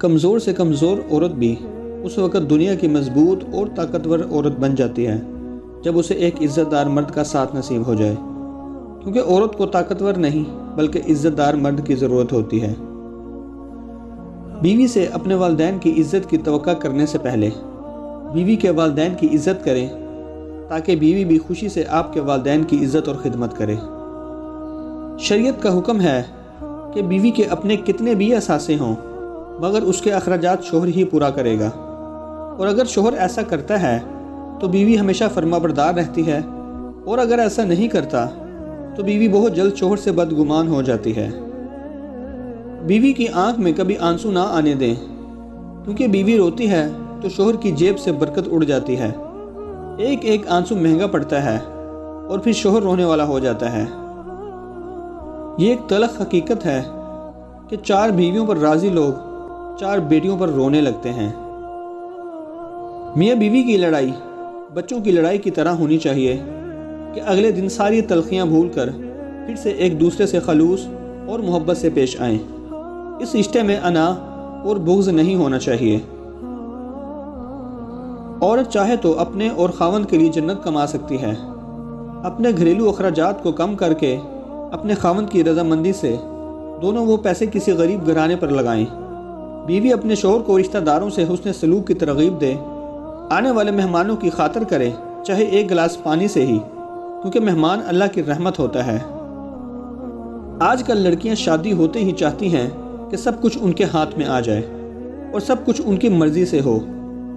کمزور سے کمزور عورت بھی اس وقت دنیا کی مضبوط اور طاقتور عورت بن جاتی ہے جب اسے ایک عزت دار مرد کا ساتھ نصیب ہو جائے، کیونکہ عورت کو طاقتور نہیں بلکہ عزت دار مرد کی ضرورت ہوتی ہے۔ بیوی سے اپنے والدین کی عزت کی توقع کرنے سے پہلے بیوی کے والدین کی عزت کریں تاکہ بیوی بھی خوشی سے آپ کے والدین کی عزت اور خدمت کرے۔ شریعت کا حکم ہے کہ بیوی کے اپنے کتنے بھی اثاثے ہوں مگر اس کے اخراجات شوہر ہی پورا کرے گا، اور اگر شوہر ایسا کرتا ہے تو بیوی ہمیشہ فرمانبردار رہتی ہے، اور اگر ایسا نہیں کرتا تو بیوی بہت جلد شوہر سے بدگمان ہو جاتی ہے۔ بیوی کی آنکھ میں کبھی آنسو نہ آنے دیں، کیونکہ بیوی روتی ہے تو شوہر کی جیب سے برکت اڑ جاتی ہے۔ ایک ایک آنسو مہنگا پڑتا ہے اور پھر شوہر رونے والا ہو جاتا ہے۔ یہ ایک تلخ حقیقت ہے کہ 4 بیویوں پر راضی لوگ 4 بیٹیوں پر رونے لگتے ہیں۔ میاں بیوی کی لڑائی بچوں کی لڑائی کی طرح ہونی چاہیے کہ اگلے دن ساری تلخیاں بھول کر پھر سے ایک دوسرے سے خلوص اور محبت سے پیش آئیں۔ اس رشتے میں انا اور بغض نہیں ہونا چاہیے۔ عورت چاہے تو اپنے اور خاوند کے لیے جنت کما سکتی ہے۔ اپنے گھریلو اخراجات کو کم کر کے اپنے خاوند کی رضامندی سے دونوں وہ پیسے کسی غریب گھرانے پر لگائیں۔ بیوی اپنے شوہر کو رشتہ داروں سے حسن سلوک کی ترغیب دے، آنے والے مہمانوں کی خاطر کرے، چاہے ایک گلاس پانی سے ہی، کیونکہ مہمان اللہ کی رحمت ہوتا ہے۔ آج کل لڑکیاں شادی ہوتے ہی چاہتی ہیں کہ سب کچھ ان کے ہاتھ میں آ جائے اور سب کچھ ان کی مرضی سے ہو،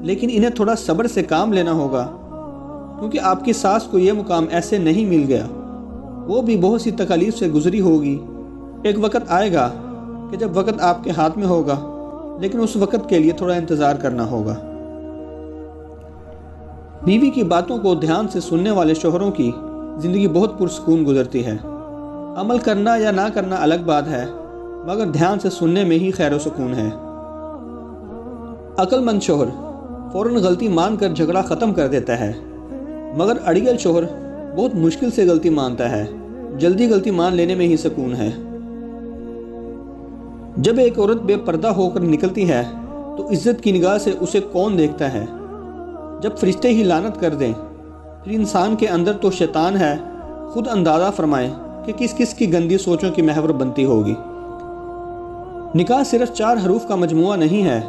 لیکن انہیں تھوڑا صبر سے کام لینا ہوگا، کیونکہ آپ کی ساس کو یہ مقام ایسے نہیں مل گیا۔ وہ بھی بہت سی تکالیف سے گزری ہوگی۔ ایک وقت آئے گا کہ جب وقت آپ کے ہاتھ میں ہوگا، لیکن اس وقت کے لیے تھوڑا انتظار کرنا ہوگا۔ بیوی کی باتوں کو دھیان سے سننے والے شوہروں کی زندگی بہت پرسکون گزرتی ہے۔ عمل کرنا یا نہ کرنا الگ بات ہے، مگر دھیان سے سننے میں ہی خیر و سکون ہے۔ عقل مند شوہر فوراً غلطی مان کر جھگڑا ختم کر دیتا ہے، مگر اڑیل شوہر بہت مشکل سے غلطی مانتا ہے۔ جلدی غلطی مان لینے میں ہی سکون ہے۔ جب ایک عورت بے پردہ ہو کر نکلتی ہے تو عزت کی نگاہ سے اسے کون دیکھتا ہے؟ جب فرشتے ہی لعنت کر دیں، پھر انسان کے اندر تو شیطان ہے، خود اندازہ فرمائیں کہ کس کس کی گندی سوچوں کی محور بنتی ہوگی۔ نکاح صرف 4 حروف کا مجموعہ نہیں ہے۔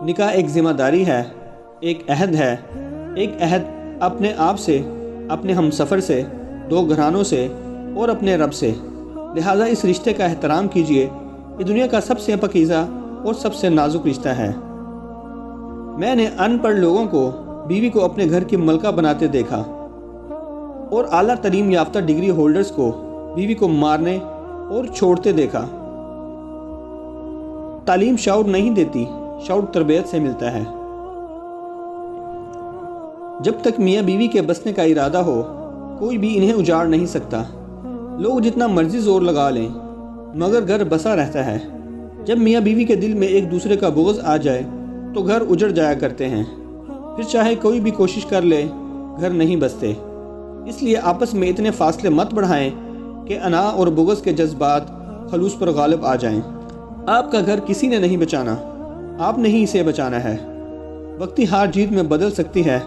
نکاح ایک ذمہ داری ہے، ایک عہد ہے، ایک عہد اپنے آپ سے، اپنے ہم سفر سے، 2 گھرانوں سے اور اپنے رب سے۔ لہٰذا اس رشتے کا احترام کیجیے۔ یہ دنیا کا سب سے پاکیزہ اور سب سے نازک رشتہ ہے۔ میں نے ان پڑھ لوگوں کو بیوی کو اپنے گھر کی ملکہ بناتے دیکھا، اور اعلیٰ تعلیم یافتہ ڈگری ہولڈرز کو بیوی کو مارنے اور چھوڑتے دیکھا۔ تعلیم شعور نہیں دیتی، شعور تربیت سے ملتا ہے۔ جب تک میاں بیوی کے بسنے کا ارادہ ہو، کوئی بھی انہیں اجاڑ نہیں سکتا۔ لوگ جتنا مرضی زور لگا لیں، مگر گھر بسا رہتا ہے۔ جب میاں بیوی کے دل میں ایک دوسرے کا بغض آ جائے تو گھر اجڑ جایا کرتے ہیں، پھر چاہے کوئی بھی کوشش کر لے گھر نہیں بستے۔ اس لیے آپس میں اتنے فاصلے مت بڑھائیں کہ انا اور بغض کے جذبات خلوص پر غالب آ جائیں۔ آپ کا گھر کسی نے نہیں بچانا، آپ نے ہی اسے بچانا ہے۔ وقتی ہار جیت میں بدل سکتی ہے،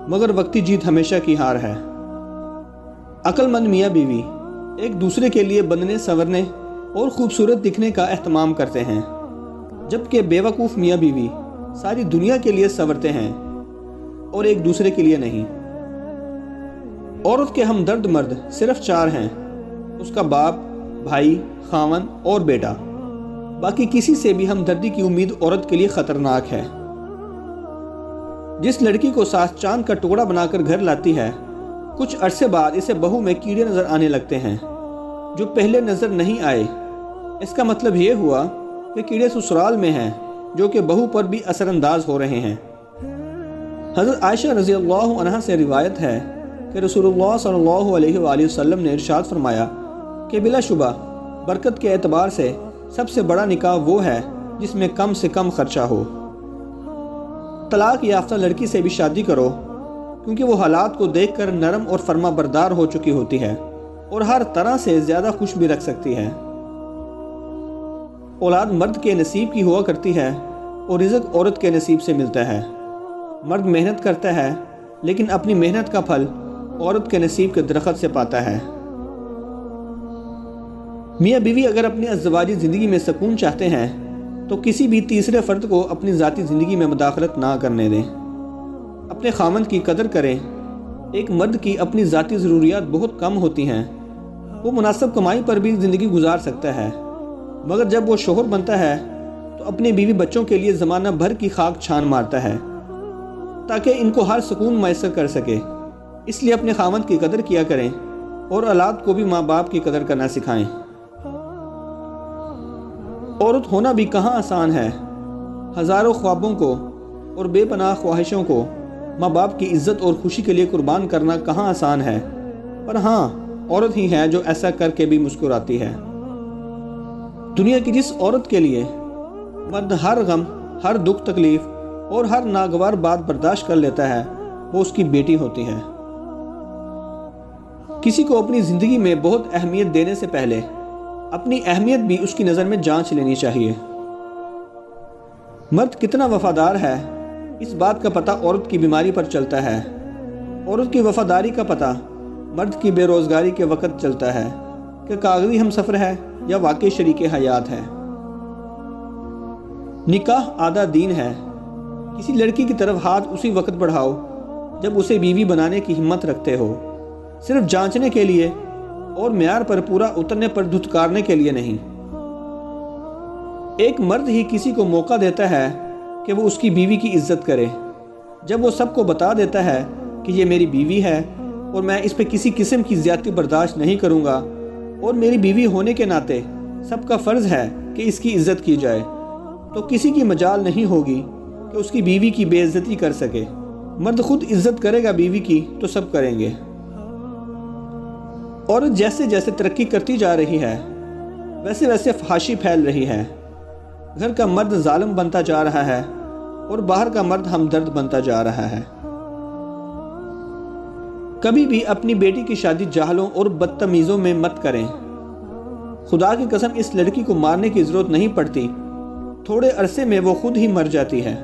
مگر وقتی جیت ہمیشہ کی ہار ہے۔ عقل مند میاں بیوی ایک دوسرے کے لیے بننے سنورنے اور خوبصورت دکھنے کا اہتمام کرتے ہیں، جبکہ بے وقوف میاں بیوی ساری دنیا کے لیے سنورتے ہیں اور ایک دوسرے کے لیے نہیں۔ عورت کے ہمدرد مرد صرف 4 ہیں، اس کا باپ، بھائی، خاوند اور بیٹا۔ باقی کسی سے بھی ہمدردی کی امید عورت کے لیے خطرناک ہے۔ جس لڑکی کو ساس چاند کا ٹکڑا بنا کر گھر لاتی ہے، کچھ عرصے بعد اسے بہو میں کیڑے نظر آنے لگتے ہیں جو پہلے نظر نہیں آئے۔ اس کا مطلب یہ ہوا کہ کیڑے سسرال میں ہیں جو کہ بہو پر بھی اثر انداز ہو رہے ہیں۔ حضرت عائشہ رضی اللہ عنہا سے روایت ہے کہ رسول اللہ صلی اللہ علیہ وآلہ وسلم نے ارشاد فرمایا کہ بلا شبہ برکت کے اعتبار سے سب سے بڑا نکاح وہ ہے جس میں کم سے کم خرچہ ہو۔ طلاق یافتہ لڑکی سے بھی شادی کرو، کیونکہ وہ حالات کو دیکھ کر نرم اور فرما بردار ہو چکی ہوتی ہے اور ہر طرح سے زیادہ خوش بھی رکھ سکتی ہے۔ اولاد مرد کے نصیب کی ہوا کرتی ہے اور رزق عورت کے نصیب سے ملتا ہے۔ مرد محنت کرتا ہے لیکن اپنی محنت کا پھل عورت کے نصیب کے درخت سے پاتا ہے۔ میاں بیوی اگر اپنی ازدواجی زندگی میں سکون چاہتے ہیں تو کسی بھی تیسرے فرد کو اپنی ذاتی زندگی میں مداخلت نہ کرنے دیں۔ اپنے خامند کی قدر کریں۔ ایک مرد کی اپنی ذاتی ضروریات بہت کم ہوتی ہیں، وہ مناسب کمائی پر بھی زندگی گزار سکتا ہے، مگر جب وہ شوہر بنتا ہے تو اپنے بیوی بچوں کے لیے زمانہ بھر کی خاک چھان مارتا ہے تاکہ ان کو ہر سکون میسر کر سکے۔ اس لیے اپنے خامند کی قدر کیا کریں اور اولاد کو بھی ماں باپ کی قدر کرنا سکھائیں۔ عورت ہونا بھی کہاں آسان ہے۔ ہزاروں خوابوں کو اور بے پناہ خواہشوں کو ماں باپ کی عزت اور خوشی کے لیے قربان کرنا کہاں آسان ہے، پر ہاں عورت ہی ہے جو ایسا کر کے بھی مسکراتی ہے۔ دنیا کی جس عورت کے لیے مرد ہر غم، ہر دکھ تکلیف اور ہر ناگوار بات برداشت کر لیتا ہے، وہ اس کی بیٹی ہوتی ہے۔ کسی کو اپنی زندگی میں بہت اہمیت دینے سے پہلے اپنی اہمیت بھی اس کی نظر میں جانچ لینی چاہیے۔ مرد کتنا وفادار ہے، اس بات کا پتہ عورت کی بیماری پر چلتا ہے۔ عورت کی وفاداری کا پتہ مرد کی بے روزگاری کے وقت چلتا ہے کہ کاغذی ہم سفر ہے یا واقعی شریک حیات ہے۔ نکاح آدھا دین ہے۔ کسی لڑکی کی طرف ہاتھ اسی وقت بڑھاؤ جب اسے بیوی بنانے کی ہمت رکھتے ہو، صرف جانچنے کے لیے اور معیار پر پورا اترنے پر دھتکارنے کے لیے نہیں۔ ایک مرد ہی کسی کو موقع دیتا ہے کہ وہ اس کی بیوی کی عزت کرے جب وہ سب کو بتا دیتا ہے کہ یہ میری بیوی ہے اور میں اس پہ کسی قسم کی زیادتی برداشت نہیں کروں گا، اور میری بیوی ہونے کے ناطے سب کا فرض ہے کہ اس کی عزت کی جائے، تو کسی کی مجال نہیں ہوگی کہ اس کی بیوی کی بے عزتی کر سکے۔ مرد خود عزت کرے گا بیوی کی تو سب کریں گے۔ عورت جیسے جیسے ترقی کرتی جا رہی ہے ویسے ویسے فحاشی پھیل رہی ہے۔ گھر کا مرد ظالم بنتا جا رہا ہے اور باہر کا مرد ہمدرد بنتا جا رہا ہے۔ کبھی بھی اپنی بیٹی کی شادی جاہلوں اور بدتمیزوں میں مت کریں۔ خدا کی قسم اس لڑکی کو مارنے کی ضرورت نہیں پڑتی، تھوڑے عرصے میں وہ خود ہی مر جاتی ہے۔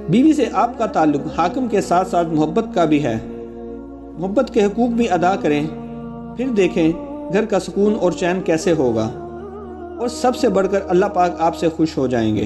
بیوی سے آپ کا تعلق حاکم کے ساتھ ساتھ محبت کا بھی ہے۔ محبت کے حقوق بھی ادا کریں، پھر دیکھیں گھر کا سکون اور چین کیسے ہوگا، اور سب سے بڑھ کر اللہ پاک آپ سے خوش ہو جائیں گے۔